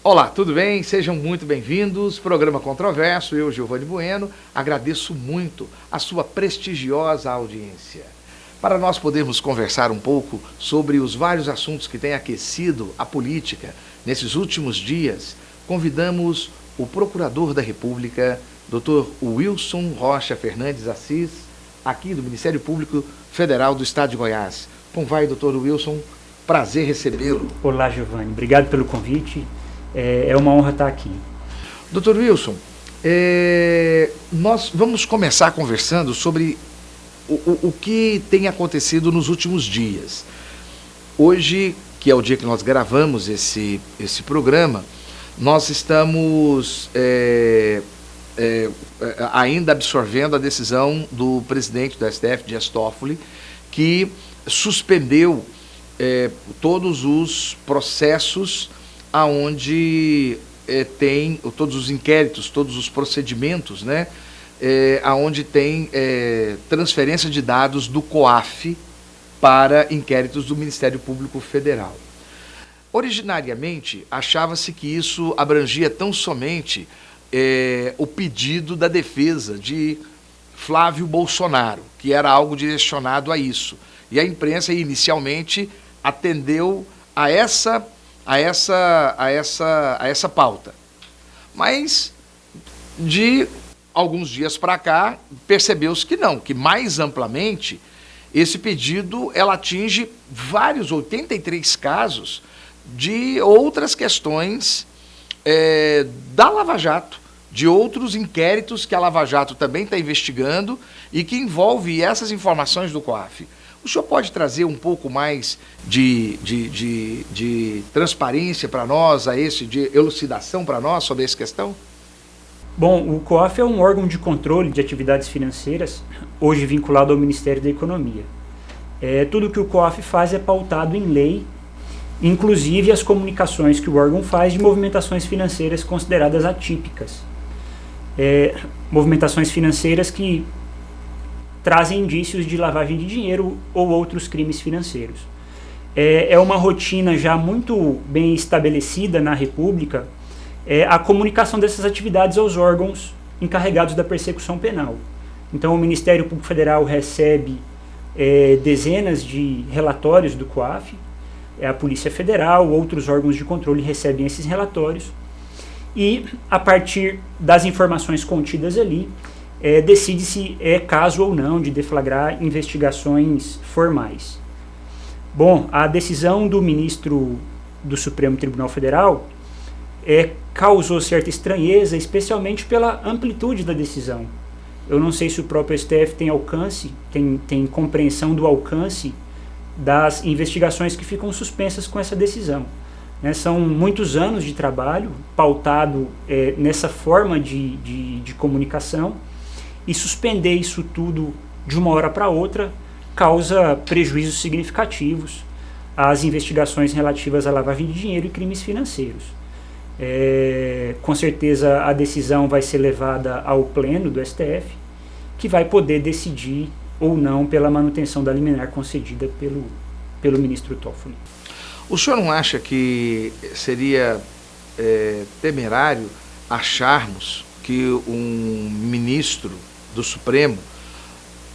Olá, tudo bem? Sejam muito bem-vindos. Programa Controverso, eu, Giovanni Bueno, agradeço muito a sua prestigiosa audiência. Para nós podermos conversar um pouco sobre os vários assuntos que têm aquecido a política nesses últimos dias, convidamos o Procurador da República, Dr. Wilson Rocha Fernandes Assis, aqui do Ministério Público Federal do Estado de Goiás. Como vai, Dr. Wilson? Prazer recebê-lo. Olá, Giovanni. Obrigado pelo convite. É uma honra estar aqui. Dr. Wilson, nós vamos começar conversando sobre o que tem acontecido nos últimos dias. Hoje, que é o dia que nós gravamos esse programa, nós estamos ainda absorvendo a decisão do presidente do STF, Dias Toffoli, que suspendeu todos os processos aonde tem todos os inquéritos, todos os procedimentos, né, aonde tem transferência de dados do COAF para inquéritos do Ministério Público Federal. Originariamente, achava-se que isso abrangia tão somente o pedido da defesa de Flávio Bolsonaro, que era algo direcionado a isso. E a imprensa inicialmente atendeu a essa pauta. Mas, de alguns dias para cá, percebeu-se que não, que mais amplamente esse pedido ela atinge vários, 83 casos de outras questões da Lava Jato, de outros inquéritos que a Lava Jato também está investigando e que envolve essas informações do COAF. O senhor pode trazer um pouco mais de transparência para nós, de elucidação para nós sobre essa questão? Bom, o COAF é um órgão de controle de atividades financeiras, hoje vinculado ao Ministério da Economia. Tudo que o COAF faz é pautado em lei, inclusive as comunicações que o órgão faz de movimentações financeiras consideradas atípicas. Movimentações financeiras que trazem indícios de lavagem de dinheiro ou outros crimes financeiros. É uma rotina já muito bem estabelecida na República a comunicação dessas atividades aos órgãos encarregados da persecução penal. Então, o Ministério Público Federal recebe dezenas de relatórios do COAF, a Polícia Federal, outros órgãos de controle recebem esses relatórios e, a partir das informações contidas ali, decide se é caso ou não de deflagrar investigações formais. Bom, a decisão do ministro do Supremo Tribunal Federal causou certa estranheza, especialmente pela amplitude da decisão. Eu não sei se o próprio STF tem alcance, tem compreensão do alcance das investigações que ficam suspensas com essa decisão. São muitos anos de trabalho pautado nessa forma de comunicação, e suspender isso tudo de uma hora para outra causa prejuízos significativos às investigações relativas à lavagem de dinheiro e crimes financeiros. Com certeza a decisão vai ser levada ao pleno do STF, que vai poder decidir ou não pela manutenção da liminar concedida pelo ministro Toffoli. O senhor não acha que seria temerário acharmos que um ministro do Supremo,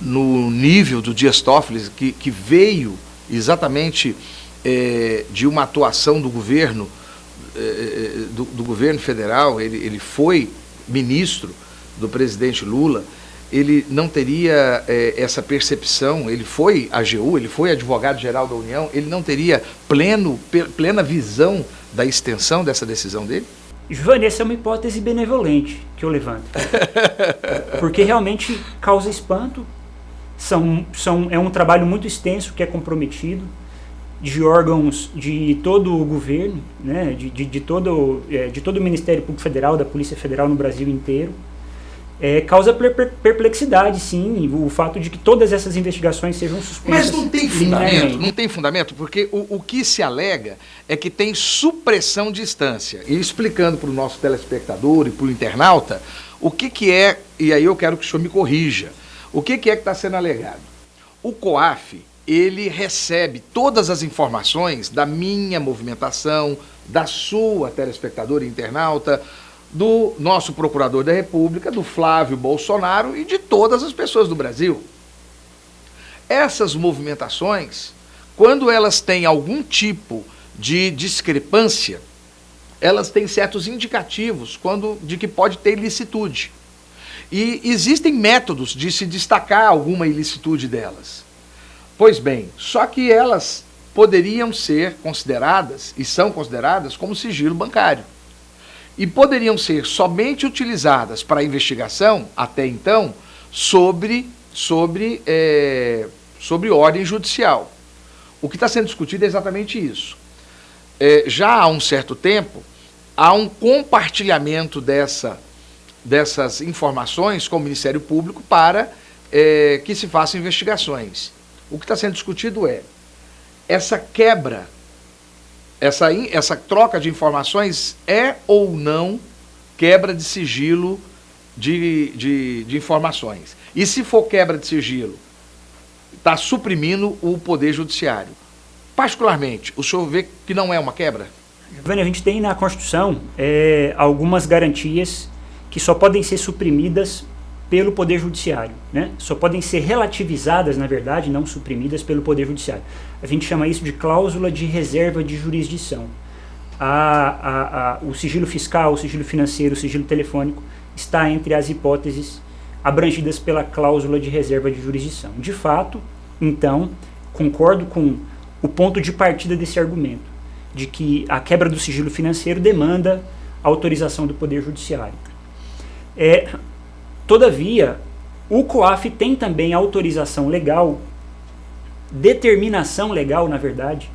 no nível do Dias Toffoli, que veio exatamente de uma atuação do governo, do governo federal, ele foi ministro do presidente Lula, ele não teria essa percepção, ele foi AGU, ele foi advogado-geral da União, ele não teria plena visão da extensão dessa decisão dele? Giovanni, essa é uma hipótese benevolente que eu levanto, porque realmente causa espanto. É um trabalho muito extenso que é comprometido, de órgãos de todo o governo, né, de todo o Ministério Público Federal, da Polícia Federal no Brasil inteiro. Causa perplexidade, sim, o fato de que todas essas investigações sejam suspensas. Mas não tem fundamento, porque o que se alega é que tem supressão de instância. E explicando para o nosso telespectador e para o internauta, o que é, e aí eu quero que o senhor me corrija, o que é que está sendo alegado? O COAF, ele recebe todas as informações da minha movimentação, da sua telespectadora e internauta, do nosso procurador da República, do Flávio Bolsonaro e de todas as pessoas do Brasil. Essas movimentações, quando elas têm algum tipo de discrepância, elas têm certos indicativos de que pode ter ilicitude. E existem métodos de se destacar alguma ilicitude delas. Pois bem, só que elas poderiam ser consideradas, e são consideradas, como sigilo bancário. E poderiam ser somente utilizadas para investigação, até então, sobre ordem judicial. O que está sendo discutido é exatamente isso. Já há um certo tempo, há um compartilhamento dessas informações com o Ministério Público para que se façam investigações. O que está sendo discutido é essa quebra, essa troca de informações é ou não quebra de sigilo de informações. E se for quebra de sigilo, está suprimindo o Poder Judiciário. Particularmente, o senhor vê que não é uma quebra? Giovanni, a gente tem na Constituição algumas garantias que só podem ser suprimidas pelo Poder Judiciário, né? Só podem ser relativizadas, na verdade, não suprimidas pelo Poder Judiciário. A gente chama isso de cláusula de reserva de jurisdição. O sigilo fiscal, o sigilo financeiro, o sigilo telefônico está entre as hipóteses abrangidas pela cláusula de reserva de jurisdição. De fato, então, concordo com o ponto de partida desse argumento, de que a quebra do sigilo financeiro demanda autorização do Poder Judiciário. Todavia, o COAF tem também autorização legal, determinação legal, na verdade,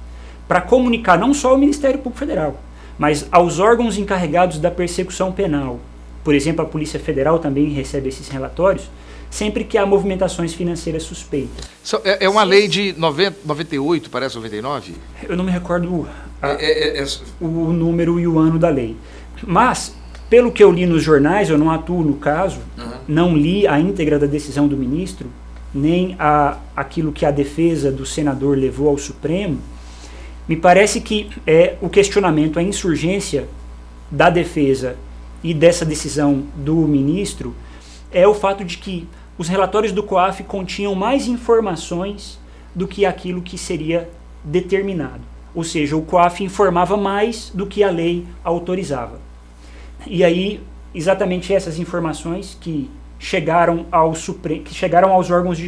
para comunicar não só ao Ministério Público Federal, mas aos órgãos encarregados da persecução penal. Por exemplo, a Polícia Federal também recebe esses relatórios, sempre que há movimentações financeiras suspeitas. É uma lei de 98, parece 99? Eu não me recordo o número e o ano da lei. Mas, pelo que eu li nos jornais, eu não atuo no caso, não li a íntegra da decisão do ministro, nem aquilo que a defesa do senador levou ao Supremo. Me parece que o questionamento, a insurgência da defesa e dessa decisão do ministro é o fato de que os relatórios do COAF continham mais informações do que aquilo que seria determinado. Ou seja, o COAF informava mais do que a lei autorizava. E aí, exatamente essas informações que chegaram aos órgãos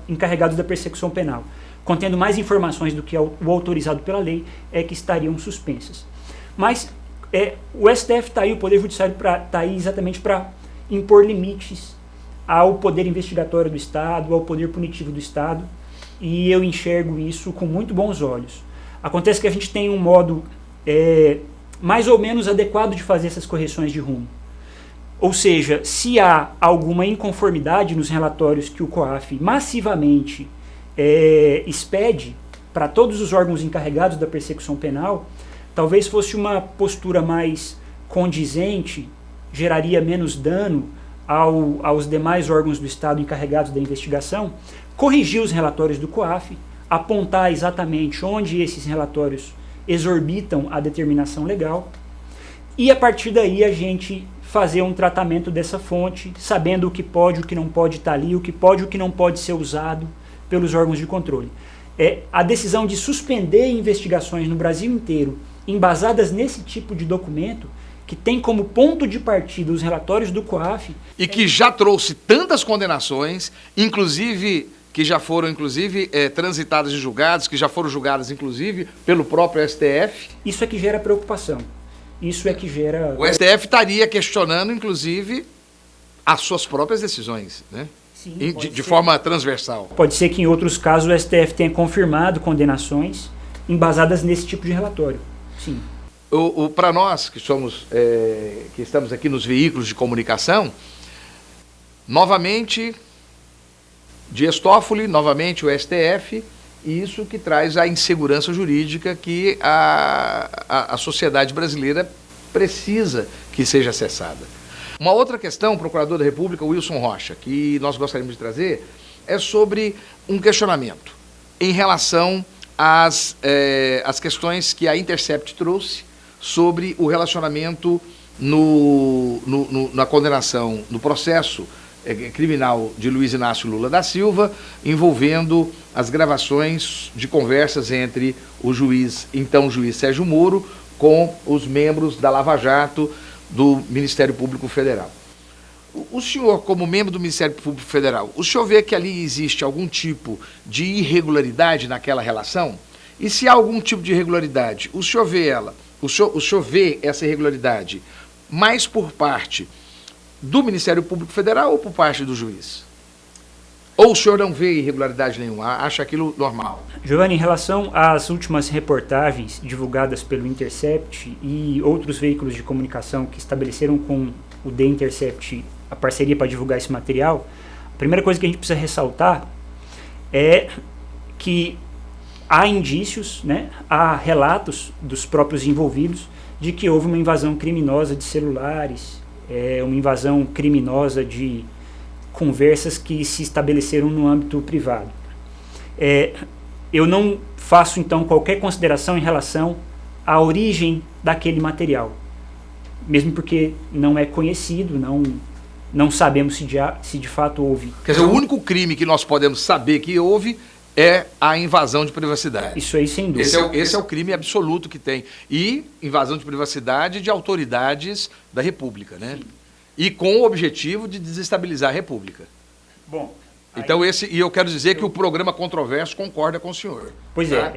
encarregados da persecução penal, contendo mais informações do que o autorizado pela lei, que estariam suspensas. Mas o STF está aí, o Poder Judiciário está aí exatamente para impor limites ao poder investigatório do Estado, ao poder punitivo do Estado, e eu enxergo isso com muito bons olhos. Acontece que a gente tem um modo mais ou menos adequado de fazer essas correções de rumo. Ou seja, se há alguma inconformidade nos relatórios que o COAF massivamente expede para todos os órgãos encarregados da persecução penal, talvez fosse uma postura mais condizente, geraria menos dano aos demais órgãos do Estado encarregados da investigação, corrigir os relatórios do COAF, apontar exatamente onde esses relatórios exorbitam a determinação legal, e a partir daí a gente fazer um tratamento dessa fonte, sabendo o que pode, o que não pode estar ali, o que pode e o que não pode ser usado pelos órgãos de controle. A decisão de suspender investigações no Brasil inteiro, embasadas nesse tipo de documento, que tem como ponto de partida os relatórios do COAF... E que já trouxe tantas condenações, inclusive... que já foram, inclusive, transitadas e julgadas, que já foram julgadas, inclusive, pelo próprio STF. Isso é que gera preocupação. Isso é que gera... O STF estaria questionando, inclusive, as suas próprias decisões, né? Sim, de forma transversal. Pode ser que, em outros casos, o STF tenha confirmado condenações embasadas nesse tipo de relatório. Sim. Para nós, que estamos aqui nos veículos de comunicação, novamente... Dias Toffoli, novamente o STF, e isso que traz a insegurança jurídica que a sociedade brasileira precisa que seja acessada. Uma outra questão, procurador da República, Wilson Rocha, que nós gostaríamos de trazer, é sobre um questionamento em relação às questões que a Intercept trouxe sobre o relacionamento na condenação, no processo criminal de Luiz Inácio Lula da Silva, envolvendo as gravações de conversas entre o então juiz Sérgio Moro com os membros da Lava Jato do Ministério Público Federal. O senhor, como membro do Ministério Público Federal, o senhor vê que ali existe algum tipo de irregularidade naquela relação? E se há algum tipo de irregularidade, o senhor vê essa irregularidade mais por parte do Ministério Público Federal ou por parte do juiz? Ou o senhor não vê irregularidade nenhuma, acha aquilo normal? Giovanni, em relação às últimas reportagens divulgadas pelo Intercept e outros veículos de comunicação que estabeleceram com o The Intercept a parceria para divulgar esse material, a primeira coisa que a gente precisa ressaltar é que há indícios, né, há relatos dos próprios envolvidos de que houve uma invasão criminosa de celulares, uma invasão criminosa de conversas que se estabeleceram no âmbito privado. Eu não faço, então, qualquer consideração em relação à origem daquele material, mesmo porque não é conhecido, não sabemos se de fato houve. Quer dizer, o único crime que nós podemos saber que houve é a invasão de privacidade. Isso aí, sem dúvida. Esse é o crime absoluto que tem. E invasão de privacidade de autoridades da República, né? Sim. E com o objetivo de desestabilizar a República. Bom, então e eu quero dizer que o programa Controverso concorda com o senhor. Pois tá?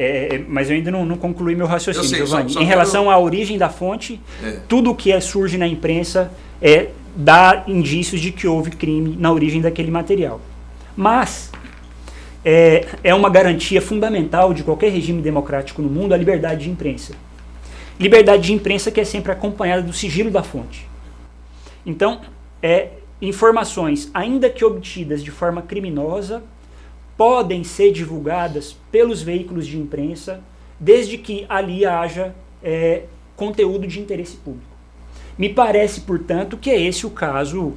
Mas eu ainda não concluí meu raciocínio, Giovanni. Só em relação à origem da fonte, tudo o que surge na imprensa dá indícios de que houve crime na origem daquele material. Mas é uma garantia fundamental de qualquer regime democrático no mundo a liberdade de imprensa. Liberdade de imprensa que é sempre acompanhada do sigilo da fonte. Então, informações, ainda que obtidas de forma criminosa, podem ser divulgadas pelos veículos de imprensa, desde que ali haja conteúdo de interesse público. Me parece, portanto, que é esse o caso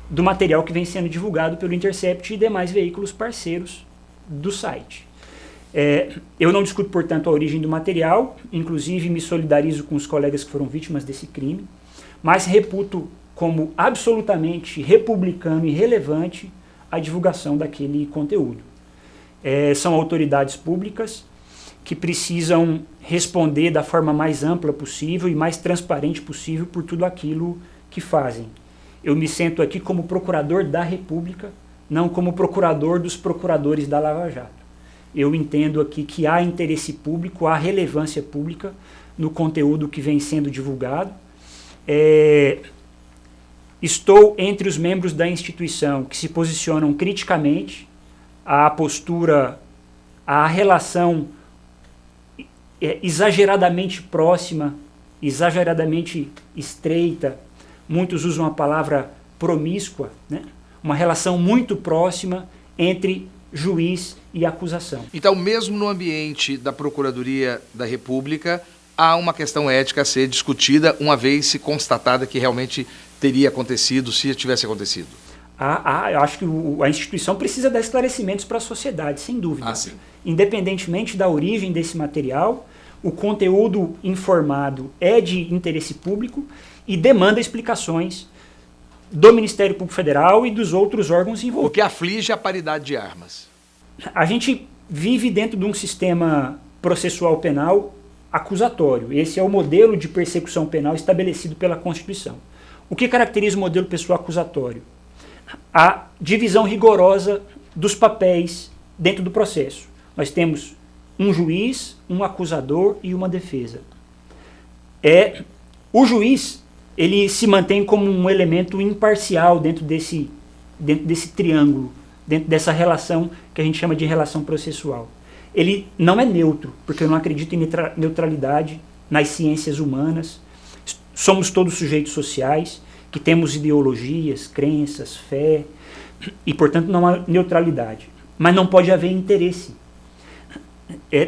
do material que vem sendo divulgado pelo Intercept e demais veículos parceiros do site. Eu não discuto, portanto, a origem do material, inclusive me solidarizo com os colegas que foram vítimas desse crime, mas reputo como absolutamente republicano e relevante a divulgação daquele conteúdo. São autoridades públicas que precisam responder da forma mais ampla possível e mais transparente possível por tudo aquilo que fazem. Eu me sento aqui como procurador da República, não como procurador dos procuradores da Lava Jato. Eu entendo aqui que há interesse público, há relevância pública no conteúdo que vem sendo divulgado. Estou entre os membros da instituição que se posicionam criticamente à postura, à relação exageradamente próxima, exageradamente estreita, muitos usam a palavra promíscua, né? Uma relação muito próxima entre juiz e acusação. Então, mesmo no ambiente da Procuradoria da República, há uma questão ética a ser discutida, uma vez se constatada que realmente teria acontecido, se tivesse acontecido. Eu acho que a instituição precisa dar esclarecimentos para a sociedade, sem dúvida. Sim. Independentemente da origem desse material, o conteúdo informado é de interesse público e demanda explicações do Ministério Público Federal e dos outros órgãos envolvidos. O que aflige a paridade de armas. A gente vive dentro de um sistema processual penal acusatório. Esse é o modelo de persecução penal estabelecido pela Constituição. O que caracteriza o modelo pessoal acusatório? A divisão rigorosa dos papéis dentro do processo. Nós temos um juiz, um acusador e uma defesa. O juiz, ele se mantém como um elemento imparcial dentro desse triângulo, dentro dessa relação que a gente chama de relação processual. Ele não é neutro, porque eu não acredito em neutralidade nas ciências humanas. Somos todos sujeitos sociais, que temos ideologias, crenças, fé, e, portanto, não há neutralidade. Mas não pode haver interesse.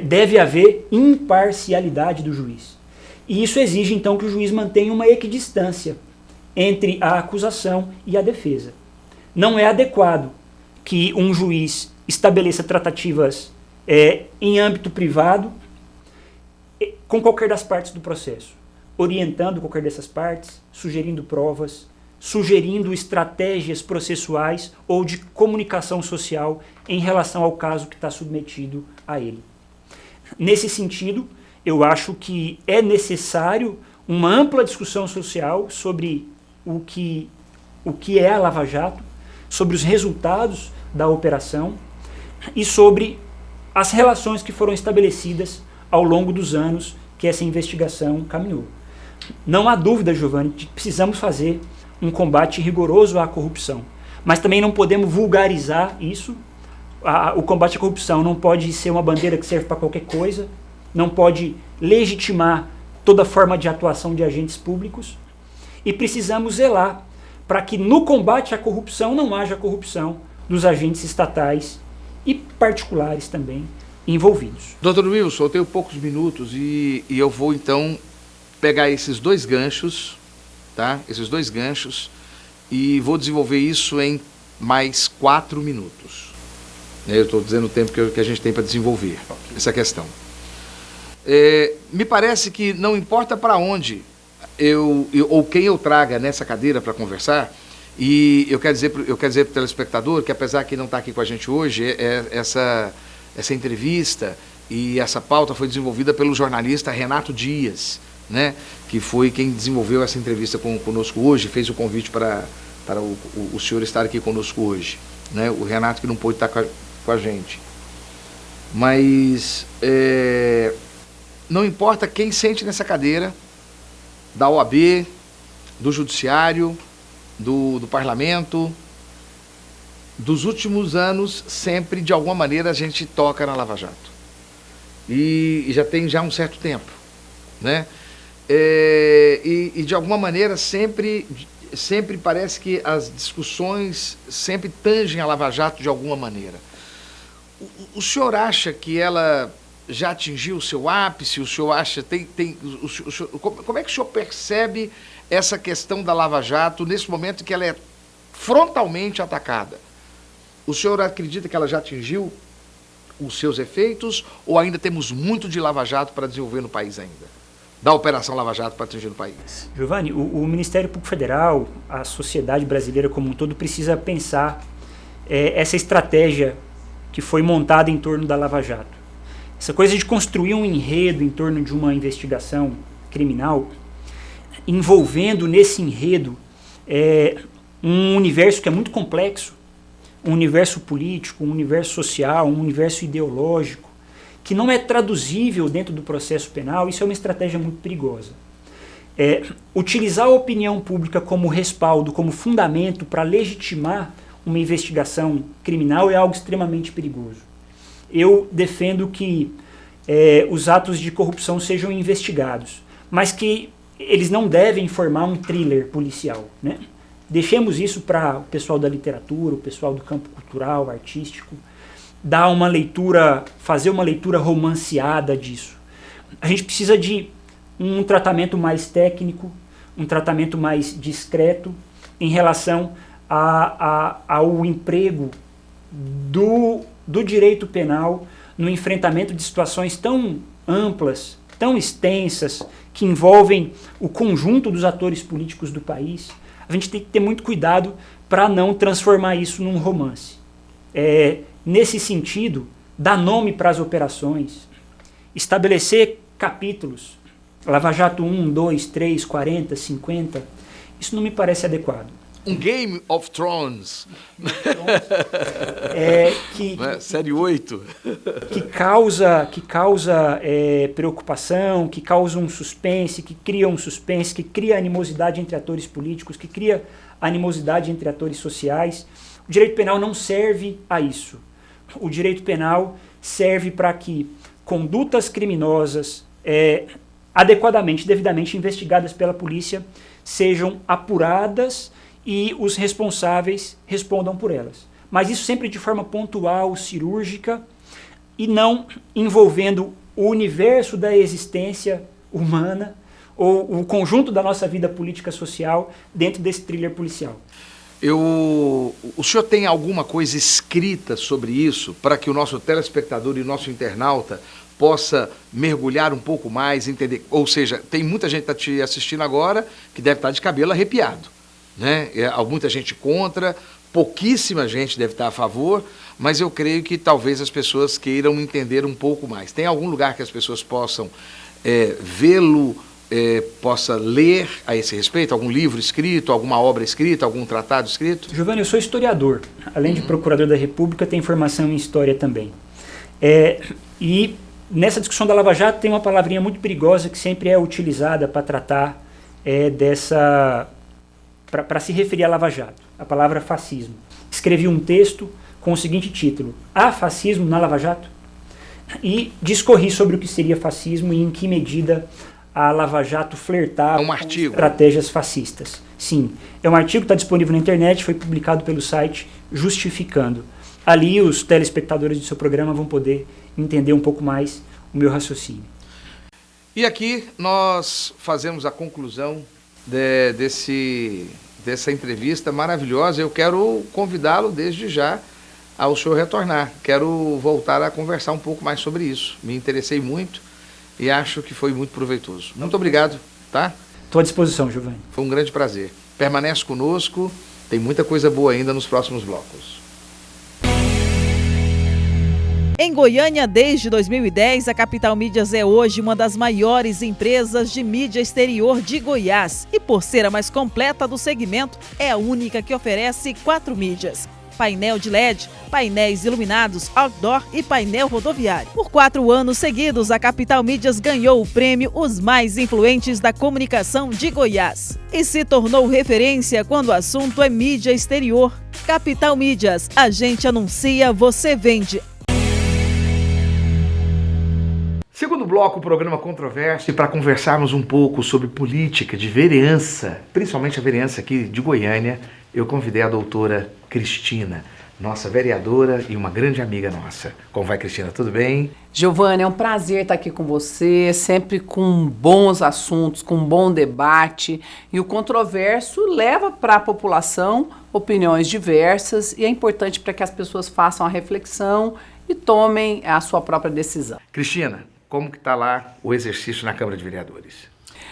Deve haver imparcialidade do juiz. E isso exige, então, que o juiz mantenha uma equidistância entre a acusação e a defesa. Não é adequado que um juiz estabeleça tratativas em âmbito privado com qualquer das partes do processo, orientando qualquer dessas partes, sugerindo provas, sugerindo estratégias processuais ou de comunicação social em relação ao caso que está submetido a ele. Nesse sentido, eu acho que é necessário uma ampla discussão social sobre o que é a Lava Jato, sobre os resultados da operação e sobre as relações que foram estabelecidas ao longo dos anos que essa investigação caminhou. Não há dúvida, Giovanni, de que precisamos fazer um combate rigoroso à corrupção, mas também não podemos vulgarizar isso. O combate à corrupção não pode ser uma bandeira que serve para qualquer coisa, não pode legitimar toda forma de atuação de agentes públicos, e precisamos zelar para que no combate à corrupção não haja corrupção dos agentes estatais e particulares também envolvidos. Doutor Wilson, eu tenho poucos minutos e eu vou então pegar esses dois ganchos, tá? Esses dois ganchos, e vou desenvolver isso em mais 4 minutos. Eu estou dizendo o tempo que a gente tem para desenvolver essa questão. Me parece que não importa para onde ou quem eu traga nessa cadeira para conversar, e eu quero dizer para o telespectador que, apesar que não está aqui com a gente hoje, essa entrevista e essa pauta foi desenvolvida pelo jornalista Renato Dias, né, que foi quem desenvolveu essa entrevista conosco hoje, fez o convite para o senhor estar aqui conosco hoje, né, o Renato que não pôde estar com a gente. Mas não importa quem sente nessa cadeira, da OAB, do Judiciário, do Parlamento, dos últimos anos, sempre, de alguma maneira, a gente toca na Lava Jato. E já tem um certo tempo, né? E de alguma maneira, sempre parece que as discussões sempre tangem a Lava Jato de alguma maneira. O senhor acha que ela já atingiu o seu ápice? O senhor acha... como é que o senhor percebe essa questão da Lava Jato nesse momento que ela é frontalmente atacada? O senhor acredita que ela já atingiu os seus efeitos ou ainda temos muito de Lava Jato para desenvolver no país ainda? Da Operação Lava Jato para atingir no país? Giovanni, o Ministério Público Federal, a sociedade brasileira como um todo, precisa pensar essa estratégia que foi montada em torno da Lava Jato. Essa coisa de construir um enredo em torno de uma investigação criminal, envolvendo nesse enredo um universo que é muito complexo, um universo político, um universo social, um universo ideológico, que não é traduzível dentro do processo penal. Isso é uma estratégia muito perigosa. Utilizar a opinião pública como respaldo, como fundamento para legitimar uma investigação criminal é algo extremamente perigoso. Eu defendo que os atos de corrupção sejam investigados, mas que eles não devem formar um thriller policial, né? Deixemos isso para o pessoal da literatura, o pessoal do campo cultural, artístico, dar uma leitura, fazer uma leitura romanceada disso. A gente precisa de um tratamento mais técnico, um tratamento mais discreto em relação ao emprego do direito penal no enfrentamento de situações tão amplas, tão extensas, que envolvem o conjunto dos atores políticos do país. A gente tem que ter muito cuidado para não transformar isso num romance. Nesse sentido, dar nome para as operações, estabelecer capítulos, Lava Jato 1, 2, 3, 40, 50, isso não me parece adequado. Um Game of Thrones. Série 8. Que causa preocupação, que causa um suspense, que cria animosidade entre atores políticos, que cria animosidade entre atores sociais. O direito penal não serve a isso. O direito penal serve para que condutas criminosas adequadamente, devidamente investigadas pela polícia sejam apuradas e os responsáveis respondam por elas. Mas isso sempre de forma pontual, cirúrgica, e não envolvendo o universo da existência humana ou o conjunto da nossa vida política social dentro desse thriller policial. O senhor tem alguma coisa escrita sobre isso para que o nosso telespectador e o nosso internauta possa mergulhar um pouco mais, entender. Ou seja, tem muita gente que está te assistindo agora que deve estar de cabelo arrepiado, né? Muita gente contra, pouquíssima gente deve estar a favor, mas eu creio que talvez as pessoas queiram entender um pouco mais. Tem algum lugar que as pessoas possam vê-lo, possa ler a esse respeito? Algum livro escrito, alguma obra escrita, algum tratado escrito? Giovanni, eu sou historiador. Além de procurador da República, tenho formação em história também. E nessa discussão da Lava Jato tem uma palavrinha muito perigosa que sempre é utilizada para tratar para se referir à Lava Jato, a palavra fascismo. Escrevi um texto com o seguinte título: Há fascismo na Lava Jato? E discorri sobre o que seria fascismo e em que medida a Lava Jato flertava com estratégias fascistas. Sim, é um artigo que está disponível na internet, foi publicado pelo site Justificando. Ali os telespectadores do seu programa vão poder entender um pouco mais o meu raciocínio. E aqui nós fazemos a conclusão dessa entrevista maravilhosa. Eu quero convidá-lo desde já ao senhor retornar. Quero voltar a conversar um pouco mais sobre isso. Me interessei muito e acho que foi muito proveitoso. Muito obrigado, tá? Estou à disposição, Giovanni. Foi um grande prazer. Permanece conosco, tem muita coisa boa ainda nos próximos blocos. Em Goiânia, desde 2010, a Capital Mídias é hoje uma das maiores empresas de mídia exterior de Goiás. E por ser a mais completa do segmento, é a única que oferece 4 mídias: painel de LED, painéis iluminados, outdoor e painel rodoviário. Por 4 anos seguidos, a Capital Mídias ganhou o prêmio Os Mais Influentes da Comunicação de Goiás e se tornou referência quando o assunto é mídia exterior. Capital Mídias, a gente anuncia, você vende. Segundo bloco, o programa Controverso, e para conversarmos um pouco sobre política de vereança, principalmente a vereança aqui de Goiânia, eu convidei a doutora Cristina, nossa vereadora e uma grande amiga nossa. Como vai, Cristina? Tudo bem? Giovanni, é um prazer estar aqui com você, sempre com bons assuntos, com bom debate. E o Controverso leva para a população opiniões diversas e é importante para que as pessoas façam a reflexão e tomem a sua própria decisão. Cristina, como que está lá o exercício na Câmara de Vereadores?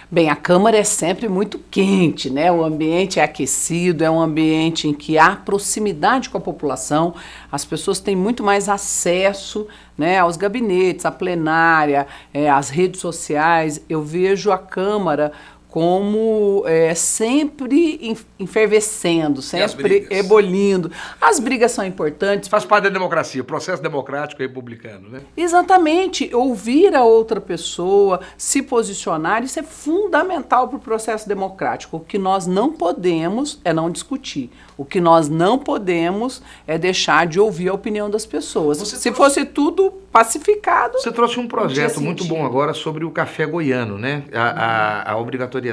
Bem, a Câmara é sempre muito quente, né? O ambiente é aquecido, é um ambiente em que há proximidade com a população, as pessoas têm muito mais acesso, né, aos gabinetes, à plenária, às redes sociais. Eu vejo a Câmara como sempre efervescendo, sempre ebolindo. As brigas são importantes. Faz parte da democracia, o processo democrático republicano, né? Exatamente. Ouvir a outra pessoa, se posicionar, isso é fundamental para o processo democrático. O que nós não podemos é não discutir. O que nós não podemos é deixar de ouvir a opinião das pessoas. Se fosse tudo pacificado... Você trouxe um projeto muito bom agora sobre o café goiano, né? A obrigatoriedade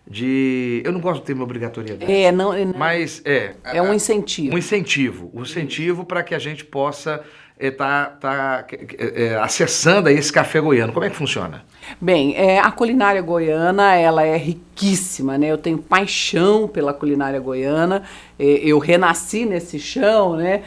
de... Eu não gosto do termo obrigatoriedade. Mas é um incentivo. Um incentivo para que a gente possa acessando esse café goiano. Como é que funciona? Bem, a culinária goiana, ela é riquíssima, né? Eu tenho paixão pela culinária goiana, eu renasci nesse chão, né?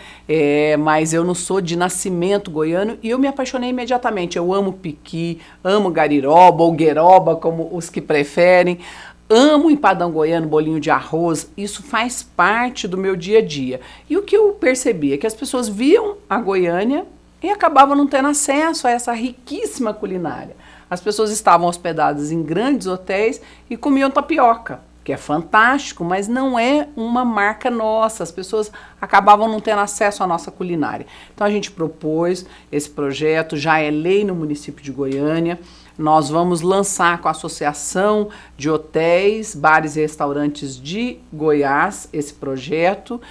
Mas eu não sou de nascimento goiano e eu me apaixonei imediatamente. Eu amo piqui, amo gariroba ou gueroba, como os que preferem. Amo empadão goiano, bolinho de arroz, isso faz parte do meu dia a dia. E o que eu percebi é que as pessoas viam a Goiânia e acabavam não tendo acesso a essa riquíssima culinária. As pessoas estavam hospedadas em grandes hotéis e comiam tapioca, que é fantástico, mas não é uma marca nossa. As pessoas acabavam não tendo acesso à nossa culinária. Então a gente propôs esse projeto, já é lei no município de Goiânia. Nós vamos lançar com a Associação de Hotéis, Bares e Restaurantes de Goiás esse projeto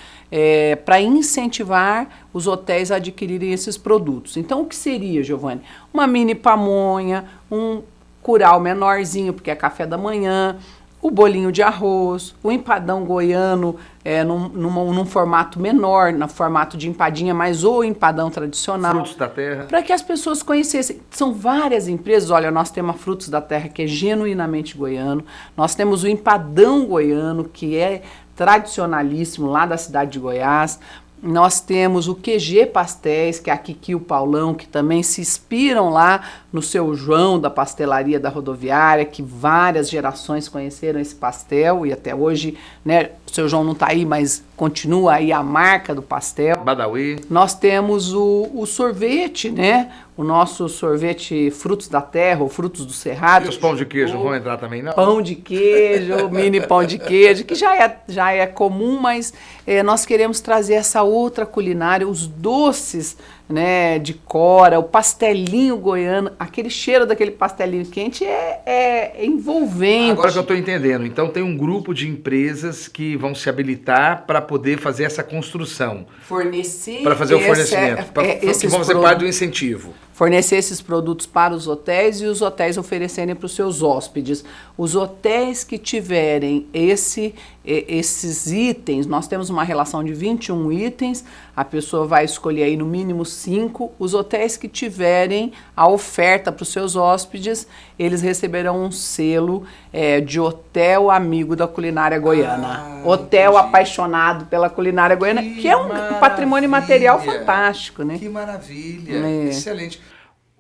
para incentivar os hotéis a adquirirem esses produtos. Então, o que seria, Giovanni? Uma mini pamonha, um curau menorzinho, porque é café da manhã, o bolinho de arroz, o empadão goiano num formato menor, no formato de empadinha, mas o empadão tradicional. Frutos da Terra. Para que as pessoas conhecessem. São várias empresas, olha, nós temos a Frutos da Terra, que é genuinamente goiano, nós temos o empadão goiano, que é tradicionalíssimo lá da cidade de Goiás, Nós temos o QG Pastéis, que é a Kiki e o Paulão, que também se inspiram lá no Seu João da pastelaria da rodoviária, que várias gerações conheceram esse pastel e até hoje, né, o Seu João não está aí, mas continua aí a marca do pastel. Badawi. Nós temos o sorvete, né? O nosso sorvete Frutos da Terra, ou Frutos do Cerrado. E os pão de queijo vão entrar também, não? Pão de queijo, mini pão de queijo, que já é comum, mas nós queremos trazer essa outra culinária, os doces, né, de cora, o pastelinho goiano, aquele cheiro daquele pastelinho quente é envolvente. Agora que eu estou entendendo, então tem um grupo de empresas que vão se habilitar para poder fazer essa construção. Fornecer. Para fazer o fornecimento, que vão ser parte do incentivo. Fornecer esses produtos para os hotéis e os hotéis oferecerem para os seus hóspedes. Os hotéis que tiverem esses itens, nós temos uma relação de 21 itens, a pessoa vai escolher aí no mínimo 5. Os hotéis que tiverem a oferta para os seus hóspedes, eles receberão um selo de hotel amigo da culinária goiana. Hotel entendi. Apaixonado pela culinária goiana, que é um patrimônio material fantástico, né? Que maravilha, excelente.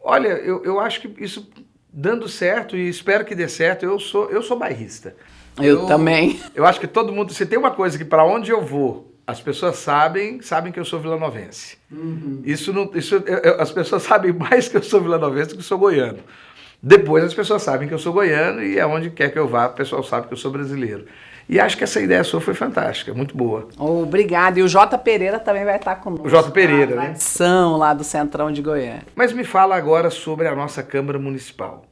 Olha, eu acho que isso dando certo, e espero que dê certo, eu sou bairrista. Eu também. Eu acho que todo mundo, se tem uma coisa que para onde eu vou, as pessoas sabem que eu sou vilanovense. Uhum. As pessoas sabem mais que eu sou vilanovense do que eu sou goiano. Depois as pessoas sabem que eu sou goiano e aonde quer que eu vá, o pessoal sabe que eu sou brasileiro. E acho que essa ideia sua foi fantástica, muito boa. Obrigada. E o Jota Pereira também vai estar conosco. O Jota Pereira, né? Edição lá do Centrão de Goiânia. Mas me fala agora sobre a nossa Câmara Municipal.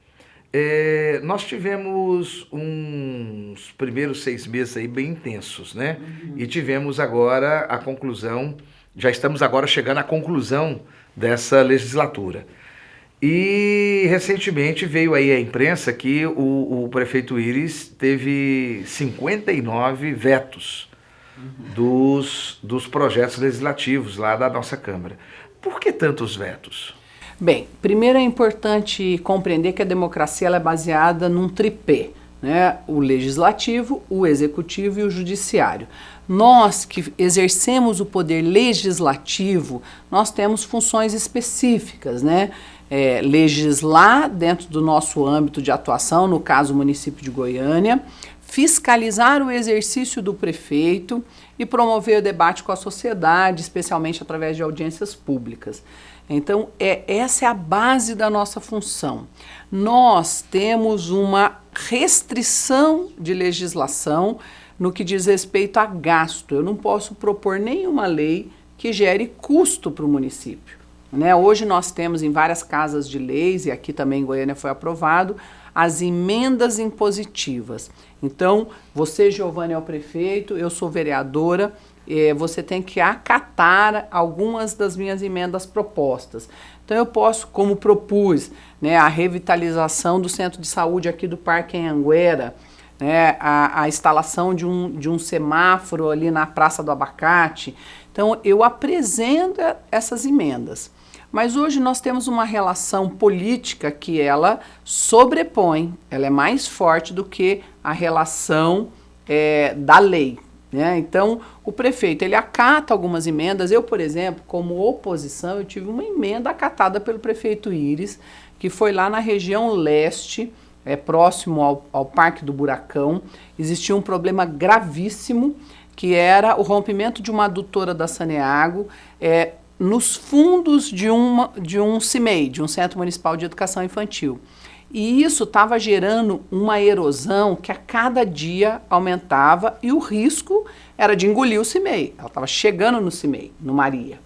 Nós tivemos uns primeiros 6 meses aí bem intensos, né? Uhum. E tivemos agora a conclusão, já estamos agora chegando à conclusão dessa legislatura. E recentemente veio aí a imprensa que o prefeito Íris teve 59 vetos dos projetos legislativos lá da nossa Câmara. Por que tantos vetos? Bem, primeiro é importante compreender que a democracia ela é baseada num tripé, né? O legislativo, o executivo e o judiciário. Nós que exercemos o poder legislativo, nós temos funções específicas, né? Legislar dentro do nosso âmbito de atuação, no caso o município de Goiânia, fiscalizar o exercício do prefeito e promover o debate com a sociedade, especialmente através de audiências públicas. Então, essa é a base da nossa função. Nós temos uma restrição de legislação no que diz respeito a gasto. Eu não posso propor nenhuma lei que gere custo para o município. Né? Hoje nós temos em várias casas de leis, e aqui também em Goiânia foi aprovado, as emendas impositivas. Então, você, Giovanni, é o prefeito, eu sou vereadora, você tem que acatar algumas das minhas emendas propostas. Então, eu posso, como propus, né, a revitalização do centro de saúde aqui do Parque Anhanguera, né, a instalação de um semáforo ali na Praça do Abacate. Então, eu apresento essas emendas. Mas hoje nós temos uma relação política que ela sobrepõe, ela é mais forte do que a relação da lei, né? Então, o prefeito, ele acata algumas emendas. Eu, por exemplo, como oposição, eu tive uma emenda acatada pelo prefeito Íris, que foi lá na região leste, próximo ao Parque do Buracão. Existia um problema gravíssimo, que era o rompimento de uma adutora da Saneago, nos fundos de um CIMEI, de um Centro Municipal de Educação Infantil. E isso estava gerando uma erosão que a cada dia aumentava e o risco era de engolir o CIMEI. Ela estava chegando no CIMEI, no Maria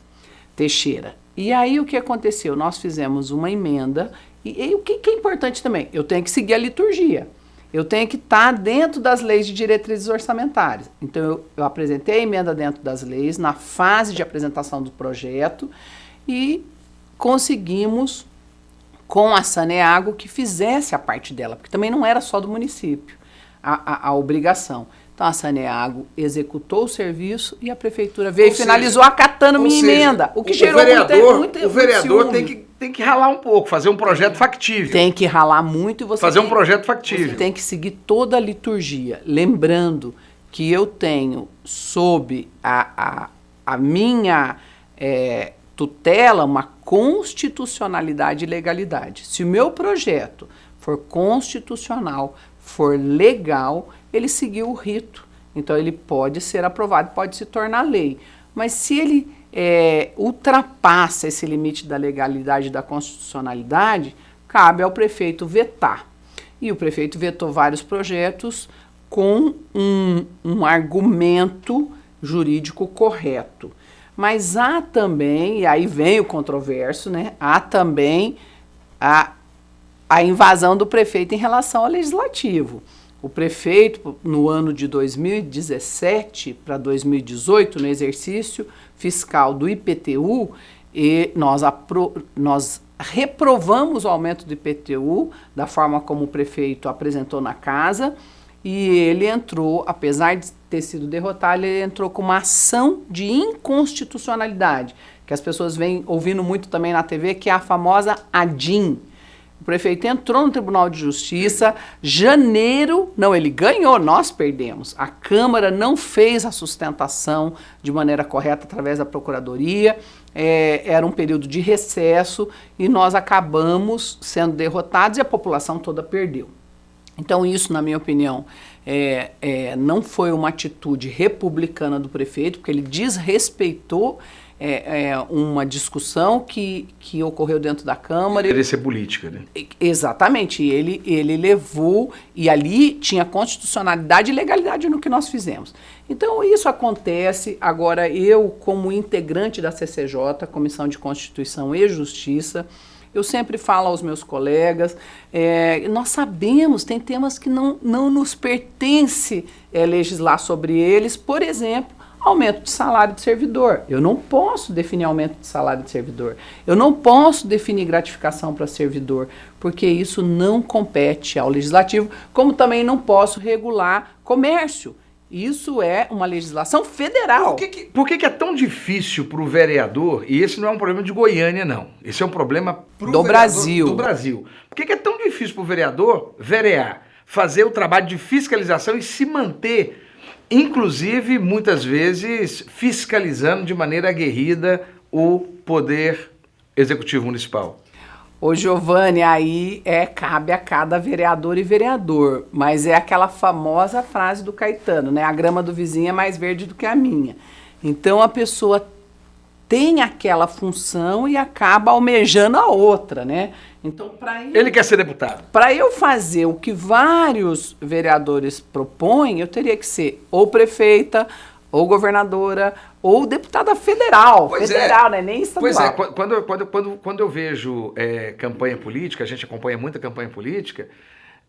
Teixeira. E aí o que aconteceu? Nós fizemos uma emenda e o que é importante também? Eu tenho que seguir a liturgia. Eu tenho que estar dentro das leis de diretrizes orçamentárias. Então, eu apresentei a emenda dentro das leis, na fase de apresentação do projeto, e conseguimos, com a Saneago, que fizesse a parte dela, porque também não era só do município a obrigação. Então, a Saneago executou o serviço e a prefeitura veio e finalizou acatando minha emenda, o que gerou muito o vereador tem que ralar um pouco, fazer um projeto factível. Tem que ralar muito e fazer um projeto factível. Você tem que seguir toda a liturgia. Lembrando que eu tenho sob a minha tutela uma constitucionalidade e legalidade. Se o meu projeto for constitucional, for legal, ele seguiu o rito. Então ele pode ser aprovado, pode se tornar lei. Mas se ele ultrapassa esse limite da legalidade e da constitucionalidade, cabe ao prefeito vetar. E o prefeito vetou vários projetos com um argumento jurídico correto. Mas há também, e aí vem o controverso, né? Há também a invasão do prefeito em relação ao legislativo. O prefeito, no ano de 2017 para 2018, no exercício fiscal do IPTU, nós reprovamos o aumento do IPTU da forma como o prefeito apresentou na casa, e ele entrou, apesar de ter sido derrotado, ele entrou com uma ação de inconstitucionalidade, que as pessoas vêm ouvindo muito também na TV, que é a famosa ADIM. O prefeito entrou no Tribunal de Justiça, ele ganhou, nós perdemos. A Câmara não fez a sustentação de maneira correta através da Procuradoria, era um período de recesso e nós acabamos sendo derrotados e a população toda perdeu. Então isso, na minha opinião, não foi uma atitude republicana do prefeito, porque ele desrespeitou uma discussão que ocorreu dentro da Câmara. Deveria ser política, né? Exatamente, ele levou, e ali tinha constitucionalidade e legalidade no que nós fizemos. Então isso acontece. Agora eu, como integrante da CCJ, Comissão de Constituição e Justiça, eu sempre falo aos meus colegas, nós sabemos, tem temas que não nos pertence legislar sobre eles, por exemplo, aumento de salário de servidor. Eu não posso definir aumento de salário de servidor. Eu não posso definir gratificação para servidor, porque isso não compete ao legislativo, como também não posso regular comércio. Isso é uma legislação federal. Por que é tão difícil para o vereador, e esse não é um problema de Goiânia, não, esse é um problema do Brasil. Do Brasil. Por que é tão difícil para o vereador verear, fazer o trabalho de fiscalização e se manter, inclusive, muitas vezes, fiscalizando de maneira aguerrida o poder executivo municipal? Ô Giovanni, aí cabe a cada vereador e vereador, mas é aquela famosa frase do Caetano, né? A grama do vizinho é mais verde do que a minha. Então a pessoa tem aquela função e acaba almejando a outra, né? Então, ele quer ser deputado. Para eu fazer o que vários vereadores propõem, eu teria que ser ou prefeita, ou governadora, ou deputada federal. Né? Nem estadual. Pois é, quando eu vejo campanha política, a gente acompanha muita campanha política,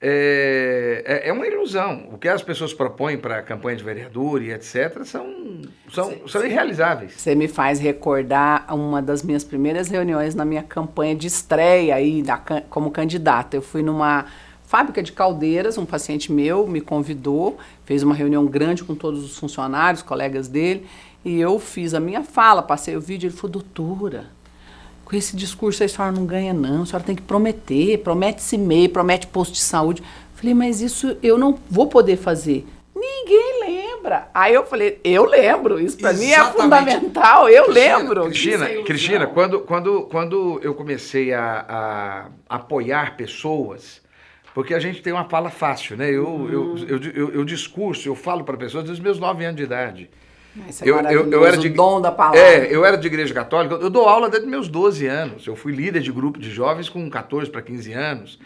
é uma ilusão. O que as pessoas propõem para a campanha de vereador e etc. são irrealizáveis. Você me faz recordar uma das minhas primeiras reuniões na minha campanha de estreia aí, como candidata. Eu fui numa fábrica de caldeiras, um paciente meu me convidou, fez uma reunião grande com todos os funcionários, colegas dele, e eu fiz a minha fala, passei o vídeo, ele falou: doutora, com esse discurso aí a senhora não ganha não, a senhora tem que prometer, promete esse MEI, promete posto de saúde. Falei, mas isso eu não vou poder fazer. Ninguém lembra. Aí eu falei, eu lembro, isso para mim é fundamental, eu lembro. Cristina, quando eu comecei a apoiar pessoas, porque a gente tem uma fala fácil, né? Eu discurso, eu falo para pessoas desde os meus 9 anos de idade. Isso é eu era de dom da palavra. Eu era de igreja católica, eu dou aula desde meus 12 anos. Eu fui líder de grupo de jovens com 14 para 15 anos.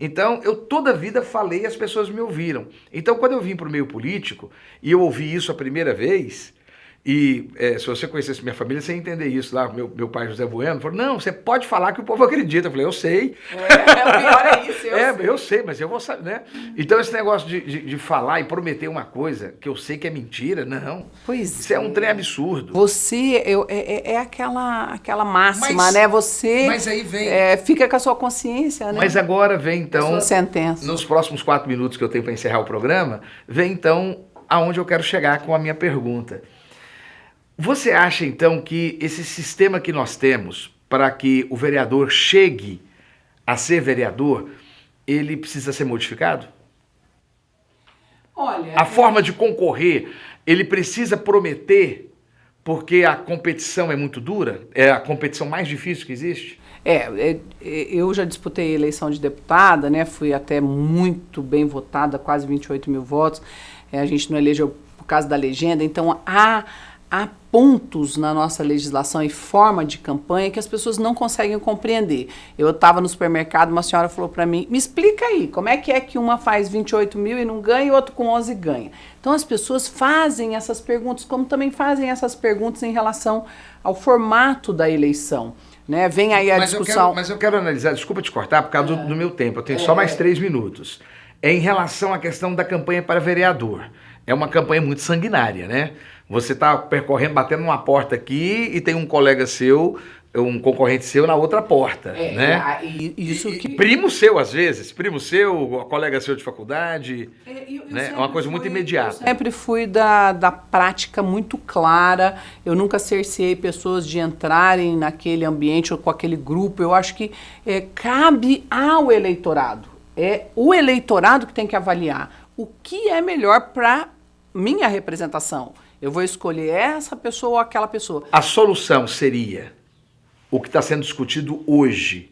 Então, eu toda a vida falei e as pessoas me ouviram. Então, quando eu vim para o meio político e eu ouvi isso a primeira vez, e se você conhecesse minha família, você ia entender isso lá. Meu pai, José Bueno, falou: não, você pode falar que o povo acredita. Eu falei, eu sei. O pior é isso, eu sei, mas eu vou saber, né? Então, esse negócio de falar e prometer uma coisa que eu sei que é mentira, não. Isso é um trem absurdo. Você, é aquela máxima, né? Você mas aí vem, fica com a sua consciência, né? Mas agora vem, então, a sua sentença. Nos próximos 4 minutos que eu tenho para encerrar o programa, vem, então, aonde eu quero chegar com a minha pergunta. Você acha, então, que esse sistema que nós temos para que o vereador chegue a ser vereador, ele precisa ser modificado? Olha, a forma de concorrer, ele precisa prometer porque a competição é muito dura? É a competição mais difícil que existe? Eu já disputei a eleição de deputada, né? Fui até muito bem votada, quase 28 mil votos. A gente não elegeu por causa da legenda, então há pontos na nossa legislação e forma de campanha que as pessoas não conseguem compreender. Eu estava no supermercado, uma senhora falou para mim, me explica aí, como é que uma faz 28 mil e não ganha e outro com 11 ganha? Então as pessoas fazem essas perguntas, como também fazem essas perguntas em relação ao formato da eleição. Né? Vem aí a discussão... Mas eu quero analisar, desculpa te cortar por causa do meu tempo, eu tenho só mais 3 minutos. É em relação à questão da campanha para vereador. É uma campanha muito sanguinária, né? Você está percorrendo, batendo numa porta aqui e tem um colega seu, um concorrente seu na outra porta, né? Primo seu, às vezes, colega seu de faculdade, né? É uma coisa muito imediata. Eu sempre fui da prática muito clara, eu nunca cerceei pessoas de entrarem naquele ambiente ou com aquele grupo. Eu acho que cabe ao eleitorado, é o eleitorado que tem que avaliar o que é melhor para minha representação. Eu vou escolher essa pessoa ou aquela pessoa. A solução seria o que está sendo discutido hoje,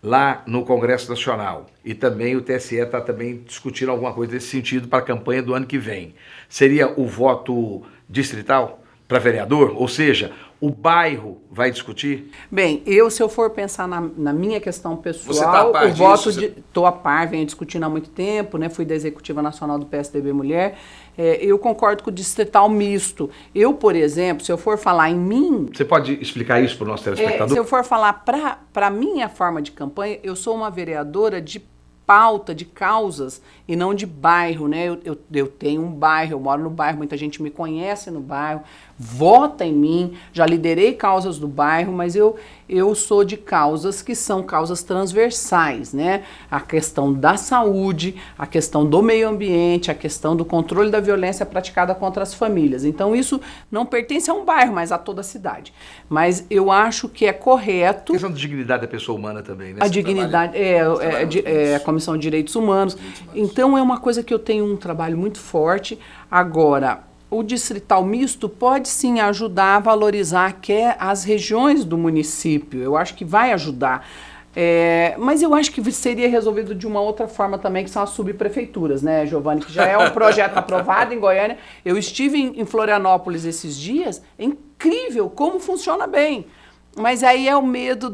lá no Congresso Nacional. E também o TSE está também discutindo alguma coisa nesse sentido para a campanha do ano que vem. Seria o voto distrital para vereador? Ou seja, o bairro vai discutir? Bem, se eu for pensar na minha questão pessoal, você tá a par o voto disso? Estou a par, venho discutindo há muito tempo, né? Fui da Executiva Nacional do PSDB Mulher. Eu concordo com o distrital misto. Eu, por exemplo, se eu for falar em mim... Você pode explicar isso para o nosso telespectador? Se eu for falar para a minha forma de campanha, eu sou uma vereadora de pauta, de causas e não de bairro, né? Eu tenho um bairro, eu moro no bairro, muita gente me conhece no bairro, vota em mim, já liderei causas do bairro, mas eu sou de causas que são causas transversais, né? A questão da saúde, a questão do meio ambiente, a questão do controle da violência praticada contra as famílias. Então isso não pertence a um bairro, mas a toda a cidade. Mas eu acho que é correto... A questão da dignidade da pessoa humana também, né? A dignidade, a Comissão de Direitos Humanos. Então é uma coisa que eu tenho um trabalho muito forte. Agora, o distrital misto pode sim ajudar a valorizar as regiões do município. Eu acho que vai ajudar. Mas eu acho que seria resolvido de uma outra forma também, que são as subprefeituras, né, Giovanni? Que já é um projeto aprovado em Goiânia. Eu estive em Florianópolis esses dias. É incrível como funciona bem. Mas aí é o medo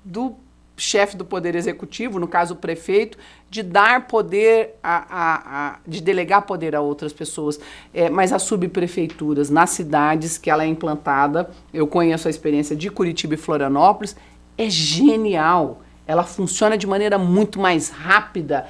do chefe do Poder Executivo, no caso o prefeito, de dar poder, de delegar poder a outras pessoas. Mas as subprefeituras nas cidades que ela é implantada, eu conheço a experiência de Curitiba e Florianópolis, é genial. Ela funciona de maneira muito mais rápida,